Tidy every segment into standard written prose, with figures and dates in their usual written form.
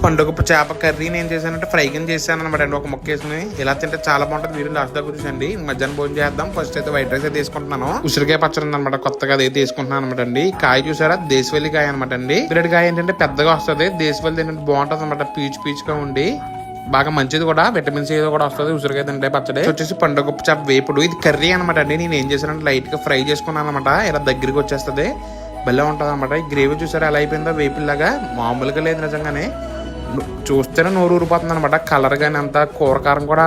పండుగ చేప కర్రీ నేను చేశానంటే ఫ్రై కింద చేశాను అనమాట అండి. ఒక ముక్క వేసుకుని ఇలా తింటే చాలా బాగుంటుంది. వీడియో లాస్ట్ దాకా చూసండి. మధ్యాహ్నం భోజనం చేద్దాం. ఫస్ట్ అయితే వైట్ రైస్ అయితే తీసుకుంటున్నాను. ఉసిరికాయ పచ్చడి అనమాట, కొత్తగా అదే తీసుకుంటున్నాను అనమాట అండి. కాయ చూసారా, దేశవల్లి కాయ అనమాట అండి. బిరెడ్ కాయ ఏంటంటే పెద్దగా వస్తుంది, దేశవల్లి ఏంటంటే బాగుంటుంది అనమాట, పీచు పీచుగా ఉండి బాగా మంచిది కూడా, విటమిన్ సి కూడా వస్తుంది ఉసిరికాయ తింటే. పచ్చడి వచ్చేసి పండుగ చేప వేపుడు, ఇది కర్రీ అనమాట అండి. నేను ఏం చేశానంటే లైట్ గా ఫ్రై చేసుకున్నాను అనమాట, ఇలా దగ్గరికి వచ్చేస్తుంది, భలే ఉంటుంది అనమాట. ఈ గ్రేవీ చూసారా ఎలా అయిపోయిందో, వేపుల్లాగా మామూలుగా లేదు నిజంగానే. చూస్తేనే నోరు ఊరిపోతుంది అనమాట. కలర్ గానీ అంతా, కూరకారం కూడా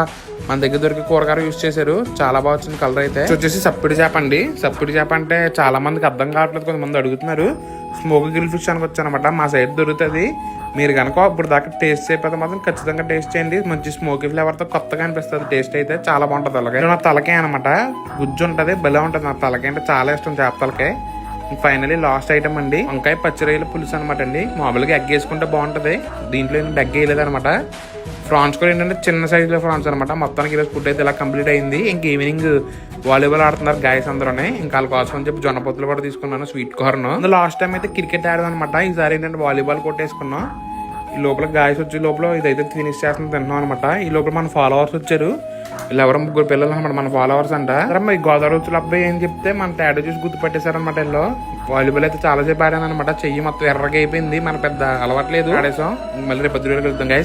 మన దగ్గర దొరికి కూరకారం యూజ్ చేశారు, చాలా బాగా వచ్చింది కలర్ అయితే. వచ్చేసి సప్పిడి చేప అండి. సప్పిడి చేప అంటే చాలా మందికి అర్థం కావట్లేదు, కొంతమంది అడుగుతున్నారు. స్మోక్ గ్రిల్ ఫిష్ అని వచ్చానమాట, మా సైడ్ దొరుకుతుంది. మీరు కనుక ఇప్పుడు దాకా టేస్ట్ చేయకపోతే మాత్రం ఖచ్చితంగా టేస్ట్ చేయండి. మంచి స్మోకీ ఫ్లేవర్ తో కొత్తగా అనిపిస్తుంది, టేస్ట్ అయితే చాలా బాగుంటుంది. అలాగే నా తలకాయ అనమాట, గుజ్జు ఉంటది, భలే ఉంటుంది. నా తలకాయ అంటే చాలా ఇష్టం, చేప తలకాయ. ఫైనలీ లాస్ట్ ఐటమ్ అండి, వంకాయ పచ్చిరొయ్యల పులుసు అనమాట అండి. మామూలుగా ఎగ్ వేసుకుంటే బాగుంటది, దీంట్లో ఏంటంటే ఎగ్ వేయలేదు అనమాట. ఫ్రాన్స్ కూడా ఏంటంటే చిన్న సైజులో ఫ్రాన్స్ అనమాట. మొత్తానికి ఈరోజు ఫుడ్ అయితే ఇలా కంప్లీట్ అయింది. ఇంక ఈవినింగ్ వాలీబాల్ ఆడుతున్నారు గాయస్ అందరూనే, ఇంకా వాళ్ళ కోసం అని చెప్పి జొన్న పొత్తులు కూడా తీసుకున్నాను, స్వీట్ కార్న్. లాస్ట్ టైం అయితే క్రికెట్ ఆడదాం అనమాట, ఈసారి ఏంటంటే వాలీబాల్ కొట్టేసుకున్నాం. ఈ లోపల గాయస్ వచ్చే లోపల ఇదైతే ఫినిష్ చేస్తుంది తింటున్నాం అనమాట. ఈ లోపల మన ఫాలోవర్స్ వచ్చారు, వీళ్ళు ఎవరో 3 పిల్లలు అనమాట, మన ఫాలోవర్స్ అంట. మరి గోదావరి వచ్చుల అబ్బాయి ఏం చెప్తే మన తేడా చూసి గుర్తుపట్టేశారనమాట. వీళ్ళు వాలీబాల్ అయితే చాలా సేపు ఆడాను అనమాట, చెయ్యి మొత్తం ఎర్రగా అయిపోయింది, మన పెద్ద అలవాట్లేదు ఆడేసాం. మళ్ళీ రేపు 10 రోజులు వెళ్తాం గాయస్.